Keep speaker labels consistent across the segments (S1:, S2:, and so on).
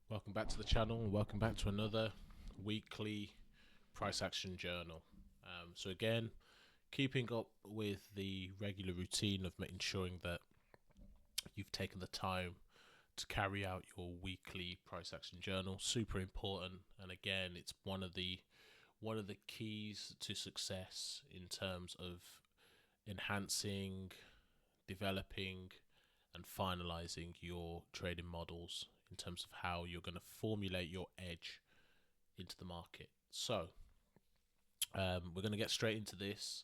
S1: Welcome back to the channel and welcome back to another weekly price action journal. So again, keeping up with the regular routine of ensuring that you've taken the time to carry out your weekly price action journal, super important. And again, it's one of the keys to success in terms of enhancing, developing, and finalizing your trading models in terms of how you're going to formulate your edge into the market. So we're going to get straight into this,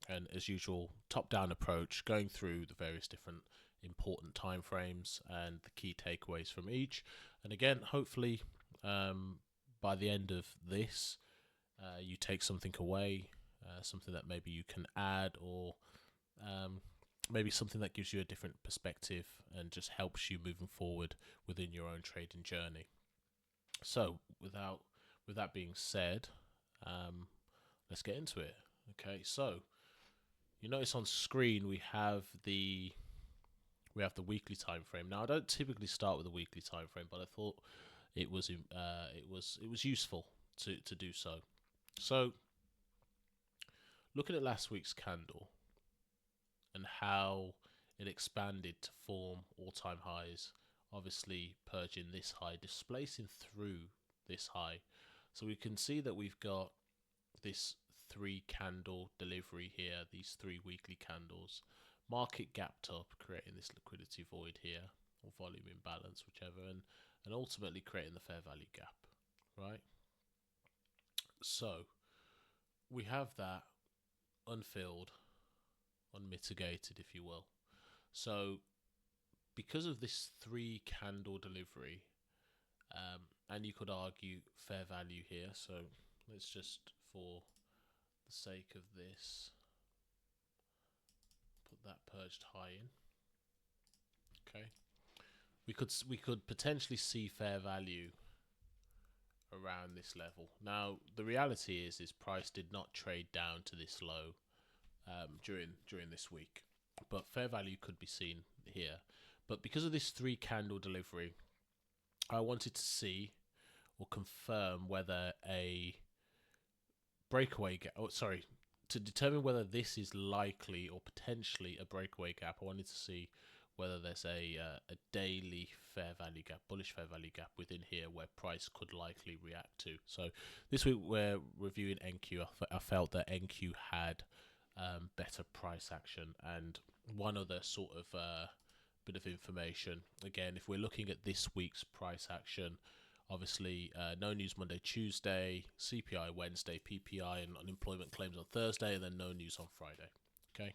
S1: and as usual, top-down approach, going through the various different important time frames and the key takeaways from each. And again, hopefully, by the end of this, you take something away, something that maybe you can add, or maybe something that gives you a different perspective and just helps you moving forward within your own trading journey. So, with that being said, let's get into it. Okay, so you notice on screen we have the weekly time frame. Now, I don't typically start with a weekly time frame, but I thought it was useful to do so. So, looking at last week's candle and how it expanded to form all-time highs, obviously purging this high, displacing through this high. So we can see that we've got this 3 candle delivery here, these 3 weekly candles. Market gapped up, creating this liquidity void here, or volume imbalance, whichever, and ultimately creating the fair value gap, right? So we have that unfilled, unmitigated, if you will. So because of this 3 candle delivery, and you could argue fair value here, so let's just, for the sake of this, put that purged high in. Okay, we could potentially see fair value around this level. Now the reality is price did not trade down to this low during this week, but fair value could be seen here. But because of this 3 candle delivery, I wanted to see or confirm whether a breakaway gap, to determine whether this is likely or potentially a breakaway gap. I wanted to see whether there's a daily fair value gap, bullish fair value gap within here where price could likely react to. So this week we're reviewing NQ. I felt that NQ had better price action. And one other sort of bit of information, again, if we're looking at this week's price action, obviously no news Monday, Tuesday, CPI Wednesday, PPI and unemployment claims on Thursday, and then no news on Friday. Okay,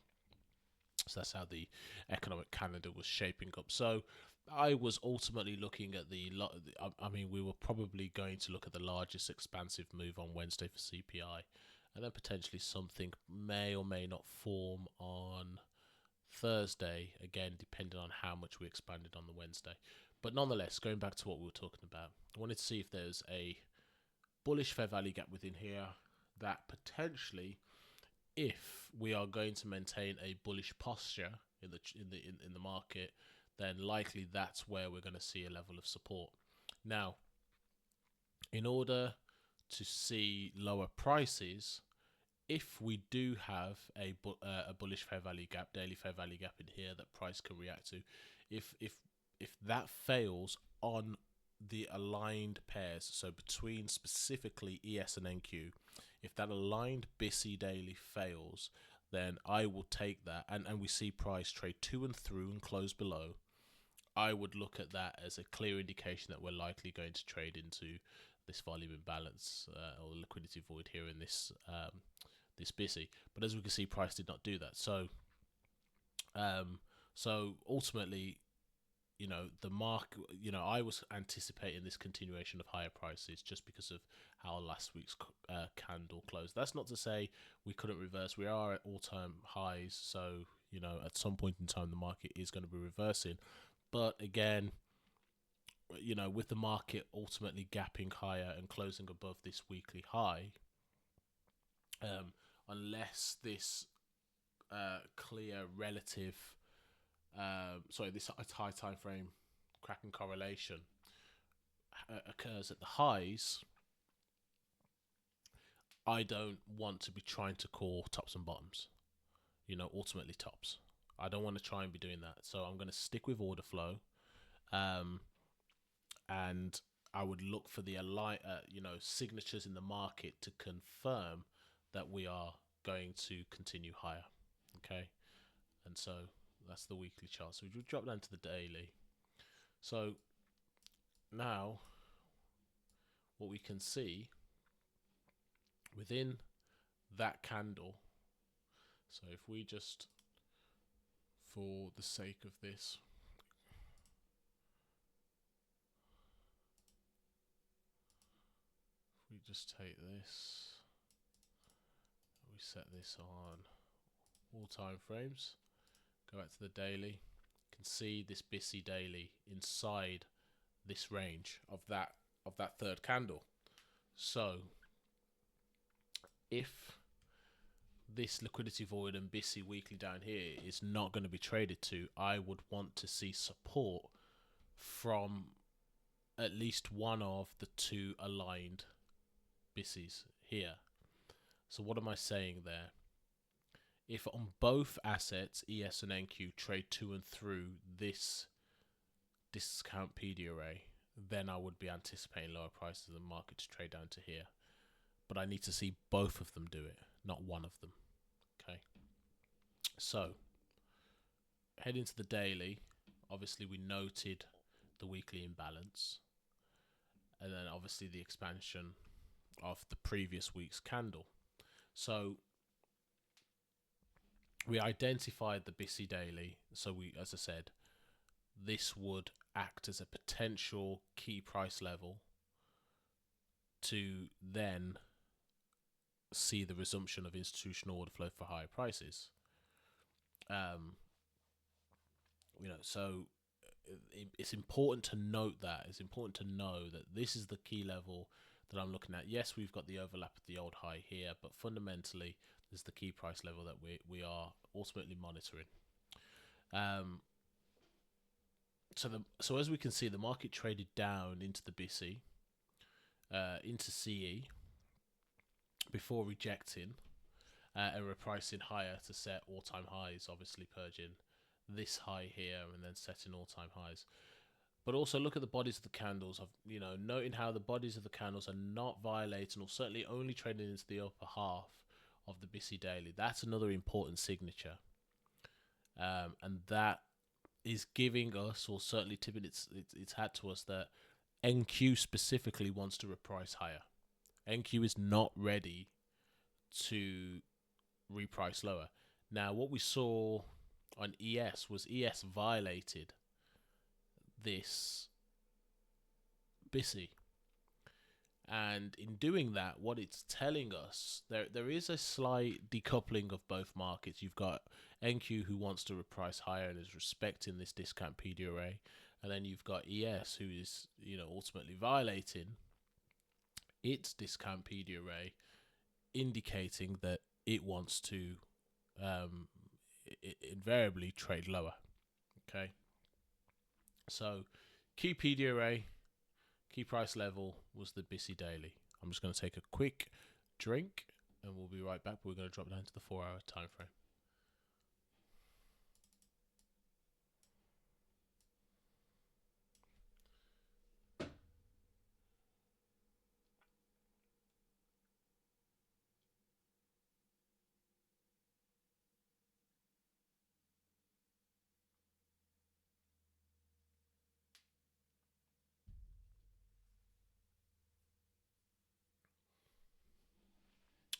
S1: so that's how the economic calendar was shaping up. So I was ultimately looking at I mean, we were probably going to look at the largest expansive move on Wednesday for CPI, and then potentially something may or may not form on Thursday, again, depending on how much we expanded on the Wednesday. But nonetheless, going back to what we were talking about, I wanted to see if there's a bullish fair value gap within here that potentially, if we are going to maintain a bullish posture in the market, then likely that's where we're going to see a level of support. Now, in order to see lower prices, if we do have a bullish fair value gap, daily fair value gap in here that price can react to, if that fails on the aligned pairs, so between specifically ES and NQ, if that aligned BISI daily fails, then I will take that, and we see price trade to and through and close below, I would look at that as a clear indication that we're likely going to trade into this volume imbalance or liquidity void here in this this BISI. But as we can see, price did not do that. So so ultimately, the mark, I was anticipating this continuation of higher prices just because of how last week's candle closed. That's not to say we couldn't reverse. We are at all-time highs, so at some point in time the market is going to be reversing. But again, with the market ultimately gapping higher and closing above this weekly high, unless this clear relative, this high time frame cracking correlation occurs at the highs, I don't want to be trying to call tops and bottoms, ultimately tops. I don't want to try and be doing that. So I'm going to stick with order flow, and I would look for the signatures in the market to confirm that we are going to continue higher. Okay, and so that's the weekly chart. So we drop down to the daily. So now what we can see within that candle, so if we just, for the sake of this, if we just take this, we set this on all time frames, go back to the daily, you can see this BISI daily inside this range of that third candle. So if this liquidity void and BISI weekly down here is not going to be traded to, I would want to see support from at least one of the two aligned BISIs here. So what am I saying there? If on both assets, ES and NQ, trade to and through this discount PD array, then I would be anticipating lower prices in the market to trade down to here. But I need to see both of them do it, not one of them. Okay. So heading to the daily, obviously we noted the weekly imbalance, and then obviously the expansion of the previous week's candle. So we identified the BISI daily. So we, as I said, this would act as a potential key price level to then see the resumption of institutional order flow for higher prices. So it's important to note that. It's important to know that this is the key level that I'm looking at. Yes, we've got the overlap of the old high here, but fundamentally, this is the key price level that we are ultimately monitoring. So as we can see, the market traded down into the BISI, into CE, before rejecting and repricing higher to set all-time highs, obviously purging this high here and then setting all-time highs. But also look at the bodies of the candles, of noting how the bodies of the candles are not violating, or certainly only trading into the upper half of the BISI daily. That's another important signature, and that is giving us, or certainly tipping its hat to us, that NQ specifically wants to reprice higher. NQ is not ready to reprice lower. Now, what we saw on ES was ES violated this BISI, and in doing that, what it's telling us, there is a slight decoupling of both markets. You've got NQ who wants to reprice higher and is respecting this discount PD array, and then you've got ES who is ultimately violating its discount PD array, indicating that it wants to invariably trade lower. Okay, so key PD array, key price level was the BISI daily. I'm just going to take a quick drink and we'll be right back. We're going to drop down to the 4-hour time frame.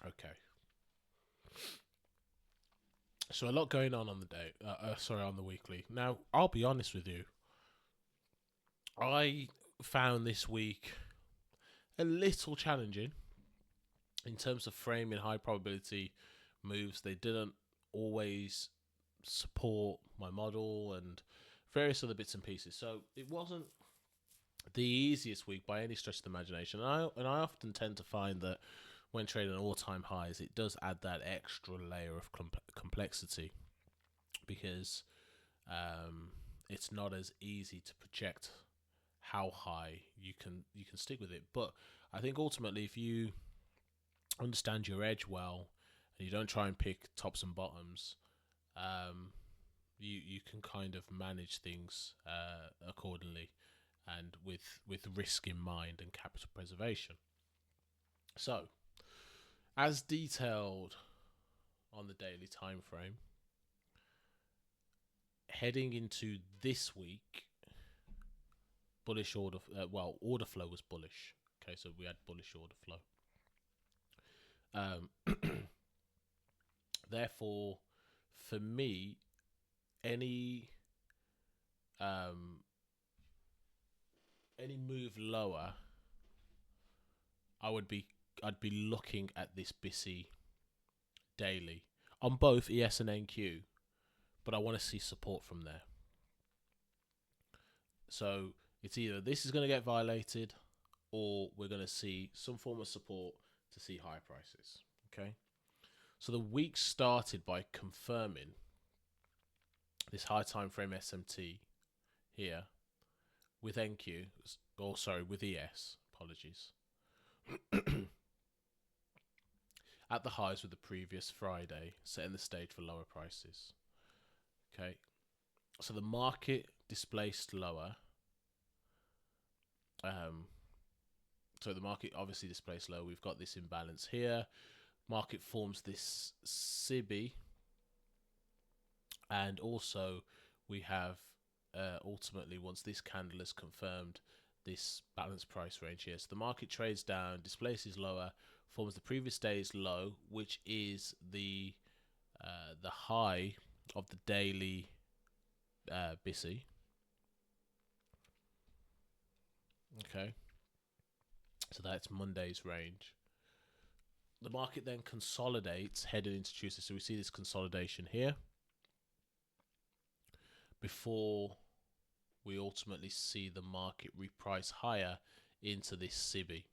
S1: Okay. So a lot going on the day. On the weekly. Now, I'll be honest with you. I found this week a little challenging in terms of framing high probability moves. They didn't always support my model and various other bits and pieces. So it wasn't the easiest week by any stretch of the imagination. And I often tend to find that when trading all-time highs, it does add that extra layer of complexity, because it's not as easy to project how high you can stick with it. But I think ultimately, if you understand your edge well and you don't try and pick tops and bottoms, you can kind of manage things accordingly, and with risk in mind and capital preservation. So, as detailed on the daily time frame, heading into this week, bullish order order flow was bullish. Okay, so we had bullish order flow. Therefore, for me, any move lower, I'd be looking at this BISI daily on both ES and NQ, but I want to see support from there. So it's either this is going to get violated, or we're going to see some form of support to see higher prices. Okay, so the week started by confirming this high time frame SMT here with NQ, with ES, apologies, at the highs with the previous Friday, setting the stage for lower prices. Okay, so the market displaced lower. So the market obviously displaced low. We've got this imbalance here. Market forms this SIBI, and also we have ultimately, once this candle is confirmed, this balanced price range here. So the market trades down, displaces lower, forms the previous day's low, which is the high of the daily BISI. Okay, so that's Monday's range. The market then consolidates heading into Tuesday. So we see this consolidation here before we ultimately see the market reprice higher into this SIBI.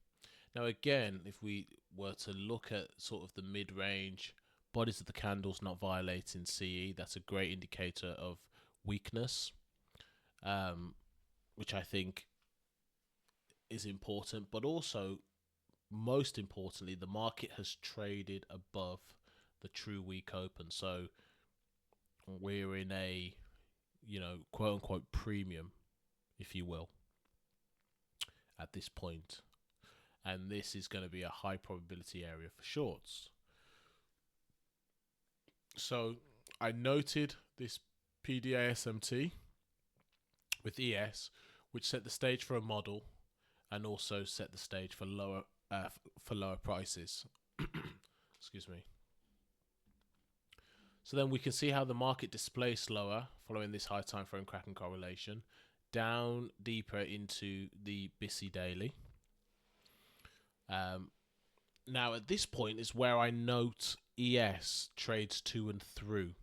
S1: Now again, if we were to look at sort of the mid-range, bodies of the candles not violating CE, that's a great indicator of weakness, which I think is important. But also, most importantly, the market has traded above the true week open. So we're in a, quote unquote premium, if you will, at this point. And this is going to be a high probability area for shorts. So I noted this PDA SMT with ES, which set the stage for a model and also set the stage for lower prices. Excuse me. So then we can see how the market displaced lower following this high time frame Kraken correlation, down deeper into the BISI daily. Now at this point is where I note ES trades to and through.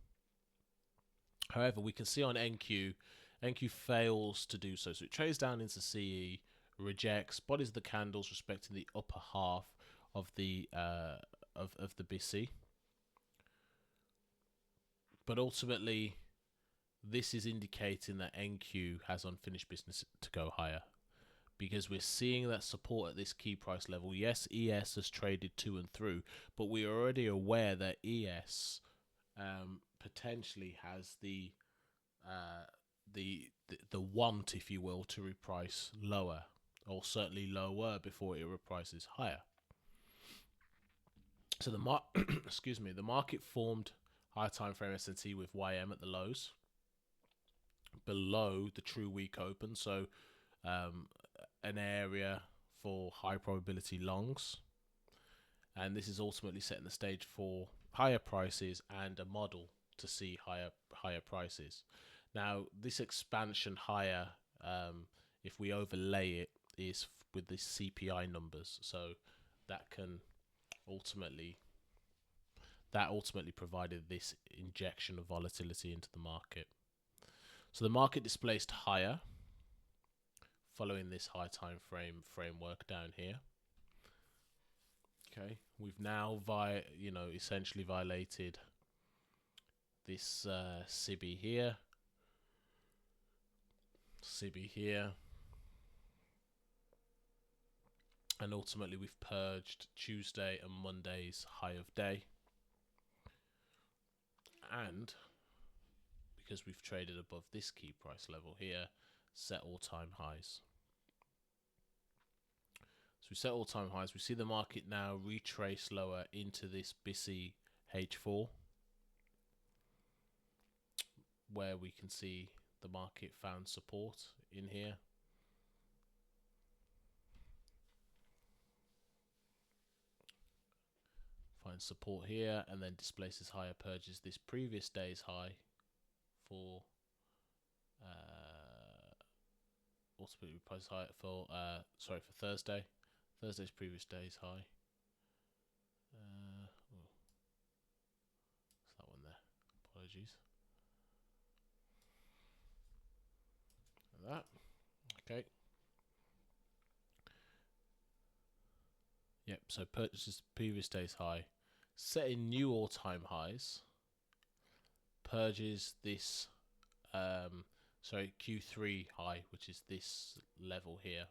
S1: However, we can see on NQ fails to do so. So it trades down into CE, rejects, bodies of the candles respecting the upper half of the of the BISI. But ultimately, this is indicating that NQ has unfinished business to go higher, because we're seeing that support at this key price level. Yes, ES has traded to and through, but we are already aware that ES potentially has the want, if you will, to reprice lower, or certainly lower before it reprices higher. So the the market formed higher time frame S&T with YM at the lows, below the true week open. So an area for high probability longs, and this is ultimately setting the stage for higher prices and a model to see higher prices. Now this expansion higher, if we overlay it, is with the CPI numbers, so that ultimately provided this injection of volatility into the market. So the market displaced higher following this high time frame framework down here. Okay, we've now essentially violated this SIBI here. CB here. And ultimately we've purged Tuesday and Monday's high of day. And because we've traded above this key price level here, set all-time highs. So we set all-time highs. We see the market now retrace lower into this BISI H4, where we can see the market found support in here. Finds support here and then displaces higher, purges this previous day's high for ultimately price high for for Thursday. Thursday's previous day's high. It's that one there. Apologies. Like that. Okay. Yep, so purchases previous day's high, setting new all-time highs, purges this Q3 high, which is this level here,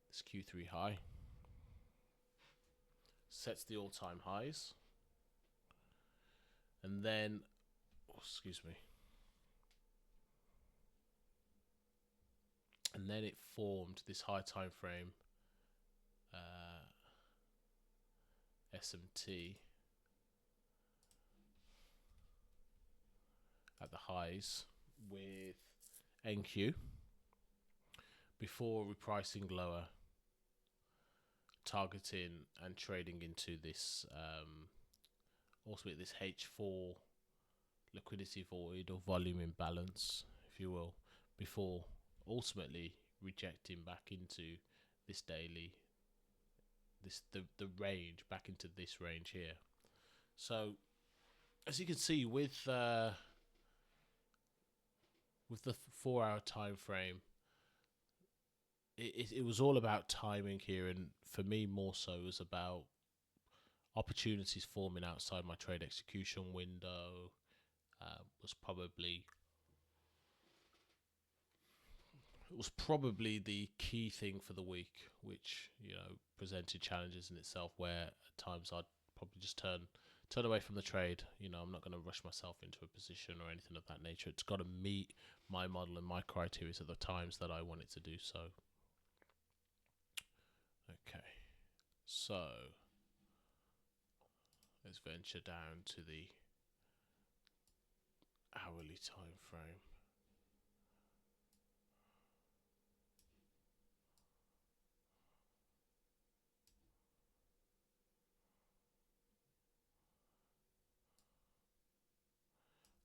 S1: this Q3 high, sets the all-time highs, and then and then it formed this high time frame SMT at the highs with NQ before repricing lower, targeting and trading into this ultimately this H4 liquidity void or volume imbalance, if you will, before ultimately rejecting back into this daily, the range, back into this range here. So as you can see with the 4-hour time frame, it was all about timing here, and for me more so it was about opportunities forming outside my trade execution window. Was probably the key thing for the week, which, you know, presented challenges in itself, where at times I'd probably just turn away from the trade. You know, I'm not going to rush myself into a position or anything of that nature. It's got to meet my model and my criteria at the times that I want it to do so. Okay, so let's venture down to the hourly time frame.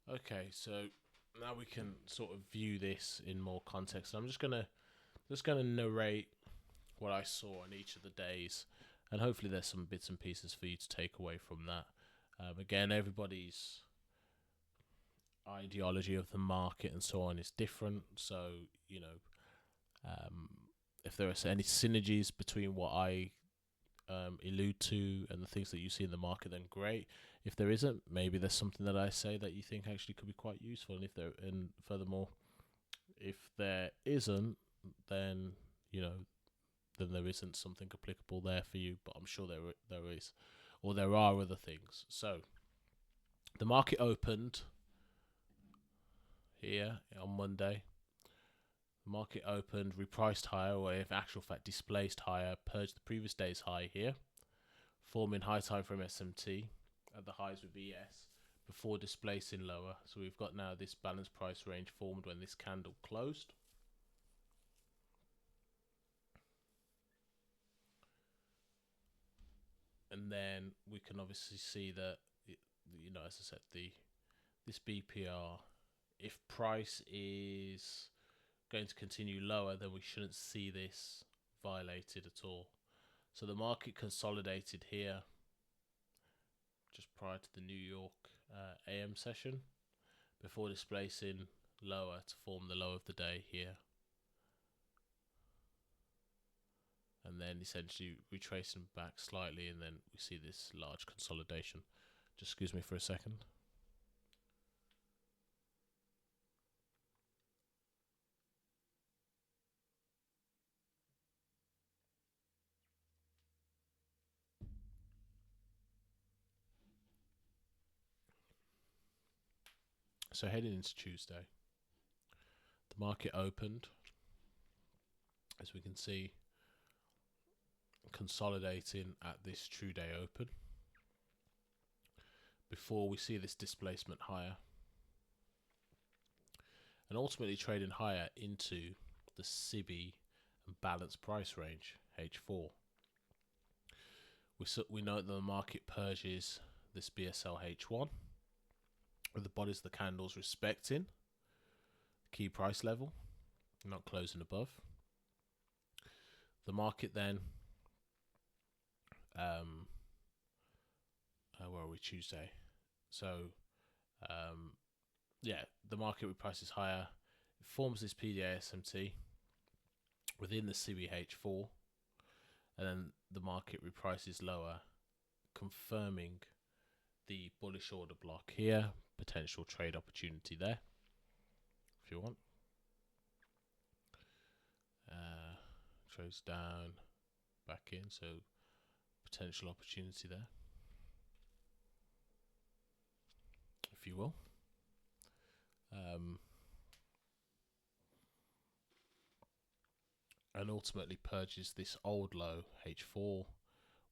S1: Okay, so now we can sort of view this in more context. I'm just gonna narrate what I saw on each of the days, and hopefully there's some bits and pieces for you to take away from that. Again, everybody's ideology of the market and so on is different, so, you know, if there are any synergies between what I allude to and the things that you see in the market, then great. If there isn't, maybe there's something that I say that you think actually could be quite useful, and furthermore, if there isn't, then, you know, then there isn't something applicable there for you, but I'm sure there is, or there are other things. So the market opened here on Monday. The market opened, repriced higher, or in actual fact displaced higher, purged the previous day's high here, forming high time frame SMT at the highs with ES before displacing lower. So we've got now this balanced price range formed when this candle closed. And then we can obviously see that, you know, as I said, this BPR, if price is going to continue lower, then we shouldn't see this violated at all. So the market consolidated here just prior to the New York AM session before displacing lower to form the low of the day here, and then essentially retracing back slightly, and then we see this large consolidation. Just excuse me for a second. So heading into Tuesday, the market opened, as we can see, consolidating at this true day open before we see this displacement higher, and ultimately trading higher into the SIBI and balanced price range, H4. We know that the market purges this BSL H1 with the bodies of the candles respecting key price level, not closing above. The market then, where are we, Tuesday? So, yeah, the market reprices higher. It forms this PDA SMT within the CBH4, and then the market reprices lower, confirming the bullish order block here. Potential trade opportunity there, if you want. Trades down, back in, so potential opportunity there, if you will. And ultimately purges this old low H4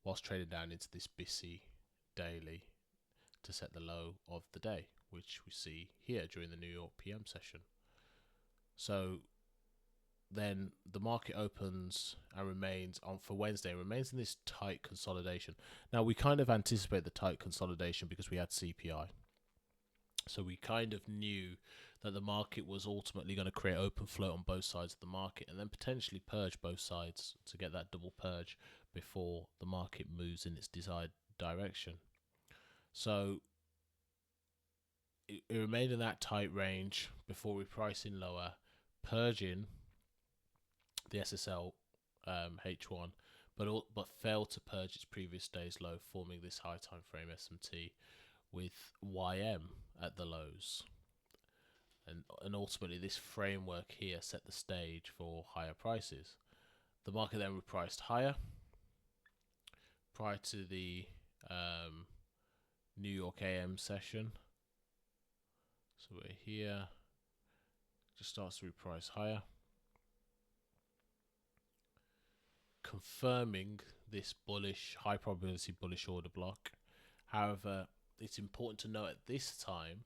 S1: whilst trading down into this BSI daily to set the low of the day, which we see here during the New York PM session. So then the market opens and remains on for Wednesday, remains in this tight consolidation. Now we kind of anticipate the tight consolidation because we had CPI. So we kind of knew that the market was ultimately going to create open float on both sides of the market and then potentially purge both sides to get that double purge before the market moves in its desired direction. So it remained in that tight range before repricing lower, purging the SSL H1, but failed to purge its previous day's low, forming this high time frame SMT with YM at the lows. And ultimately this framework here set the stage for higher prices. The market then repriced higher prior to the New York AM session. So we're here, just starts to reprice higher, confirming this bullish, high probability bullish order block. However, it's important to note at this time,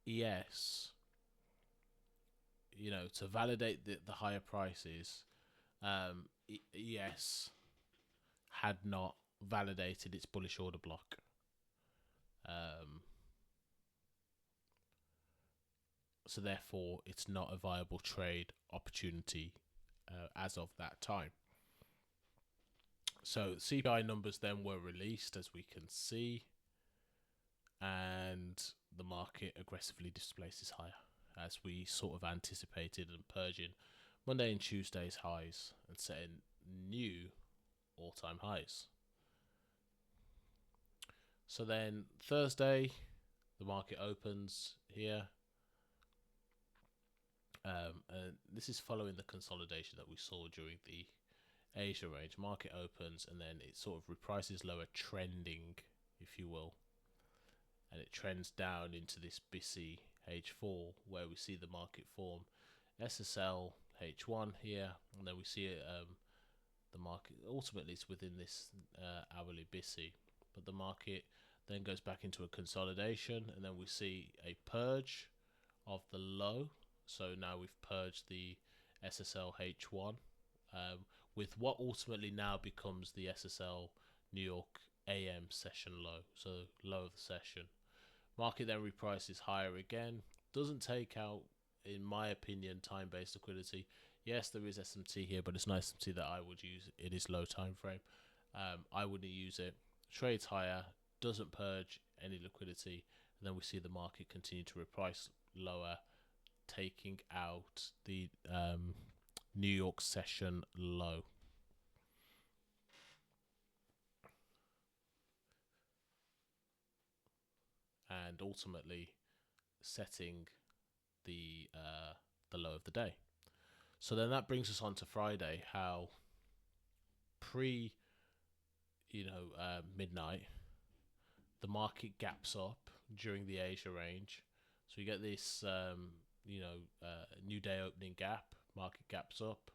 S1: ES, to validate the higher prices, ES had not validated its bullish order block. So therefore, it's not a viable trade opportunity as of that time. So CPI numbers then were released, as we can see, and the market aggressively displaces higher, as we sort of anticipated, and purging Monday and Tuesday's highs and setting new all-time highs. So then Thursday, the market opens here. And this is following the consolidation that we saw during the Asia range. Market opens and then it sort of reprices lower, trending, if you will. And it trends down into this BSI H4, where we see the market form SSL H1 here, and then we see the market ultimately is within this hourly BSI, but the market then goes back into a consolidation, and then we see a purge of the low. So now we've purged the SSL H1 with what ultimately now becomes the SSL New York AM session low, so low of the session. Market then reprices higher again. Doesn't take out, in my opinion, time-based liquidity. Yes, there is SMT here, but it's not SMT that I would use. It is low time frame. I wouldn't use it. Trades higher, doesn't purge any liquidity, and then we see the market continue to reprice lower, taking out the New York session low. And ultimately setting the low of the day. So then that brings us on to Friday, how pre midnight the market gaps up during the Asia range, So you get this, new day opening gap, market gaps up,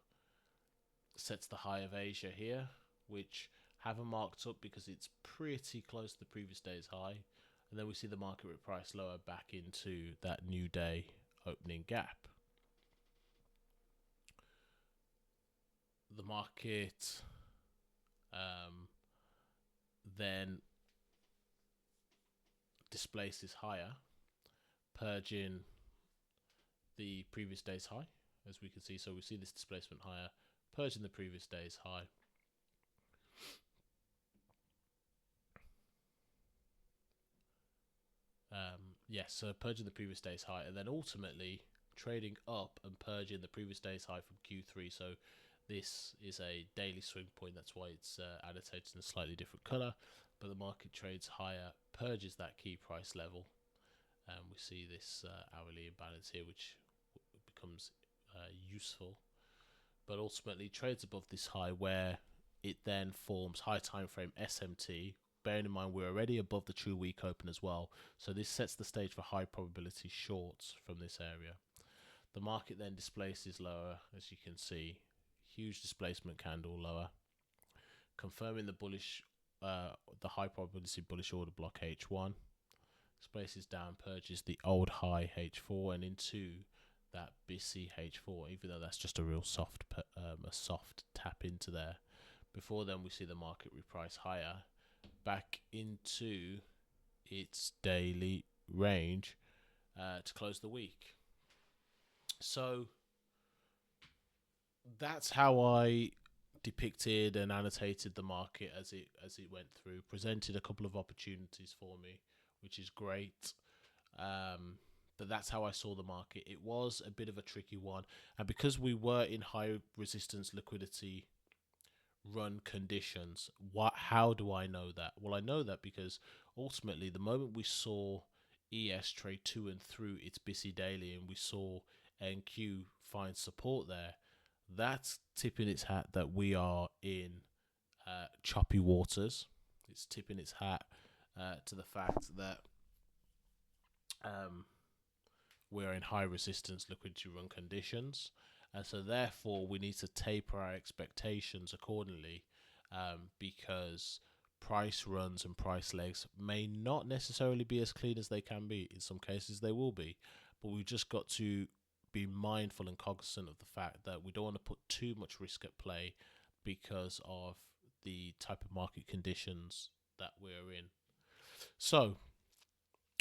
S1: sets the high of Asia here, which haven't marked up because it's pretty close to the previous day's high. And then we see the market reprice lower back into that new day opening gap. The market then displaces higher, purging the previous day's high, as we can see. So we see this displacement higher, purging the previous day's high. So purging the previous day's high, and then ultimately trading up and purging the previous day's high from Q3. So this is a daily swing point. That's why it's annotated in a slightly different color. But the market trades higher, purges that key price level, and we see this hourly imbalance here, which becomes useful. But ultimately trades above this high, where it then forms high time frame SMT. Bearing in mind we're already above the true week open as well, so this sets the stage for high probability shorts from this area. The market then displaces lower, as you can see, huge displacement candle lower, confirming the bullish, the high probability bullish order block H1. Displaces down, purges the old high H4 and into that busy H4, even though that's just a real soft tap into there. Before then we see the market reprice higher back into its daily range to close the week. So that's how I depicted and annotated the market as it went through. Presented a couple of opportunities for me, which is great. But that's how I saw the market. It was a bit of a tricky one, and because we were in high resistance liquidity run conditions, how do I know that? Well, I know that because ultimately the moment we saw ES trade to and through its busy daily and we saw NQ find support there, that's tipping its hat that we are in choppy waters. It's tipping its hat to the fact that we're in high resistance liquidity run conditions. And so therefore we need to taper our expectations accordingly, because price runs and price legs may not necessarily be as clean as they can be. In some cases they will be, but we've just got to be mindful and cognizant of the fact that we don't want to put too much risk at play because of the type of market conditions that we're in. So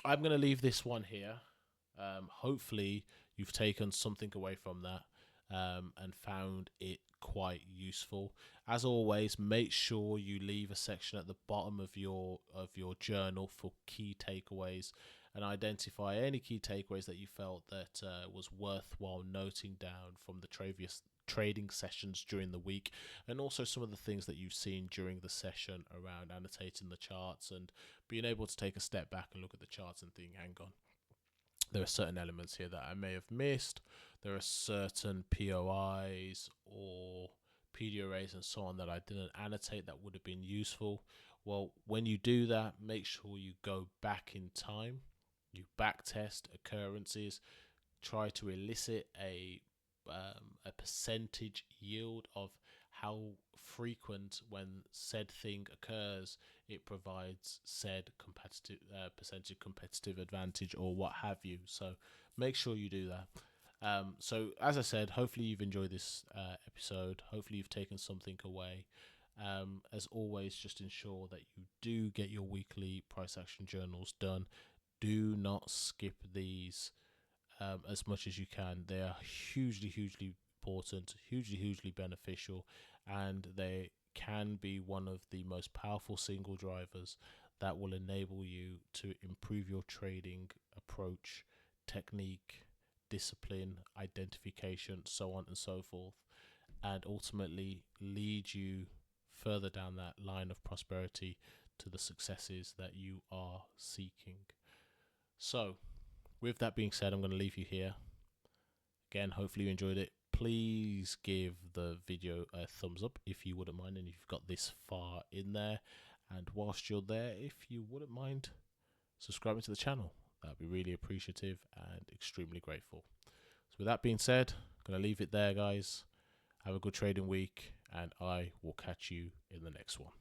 S1: I'm going to leave this one here. Hopefully you've taken something away from that and found it quite useful. As always, make sure you leave a section at the bottom of your journal for key takeaways and identify any key takeaways that you felt that was worthwhile noting down from the trading sessions during the week, and also some of the things that you've seen during the session around annotating the charts and being able to take a step back and look at the charts and think, hang on, there are certain elements here that I may have missed. There are certain POIs or PDRAs and so on that I didn't annotate that would have been useful. Well, when you do that, make sure you go back in time, you backtest occurrences, try to elicit a percentage yield of how frequent when said thing occurs it provides said competitive percentage competitive advantage or what have you. So make sure you do that. So as I said, hopefully you've enjoyed this episode. Hopefully you've taken something away. As always, just ensure that you do get your weekly price action journals done. Do not skip these as much as you can. They are hugely important, hugely beneficial, and they can be one of the most powerful single drivers that will enable you to improve your trading approach, technique, discipline, identification, so on and so forth, and ultimately lead you further down that line of prosperity to the successes that you are seeking. So with that being said, I'm going to leave you here. Again, hopefully you enjoyed it. Please give the video a thumbs up if you wouldn't mind, and if you've got this far in there. And whilst you're there, if you wouldn't mind subscribing to the channel, that'd be really appreciative and extremely grateful. So with that being said, I'm going to leave it there, guys. Have a good trading week, and I will catch you in the next one.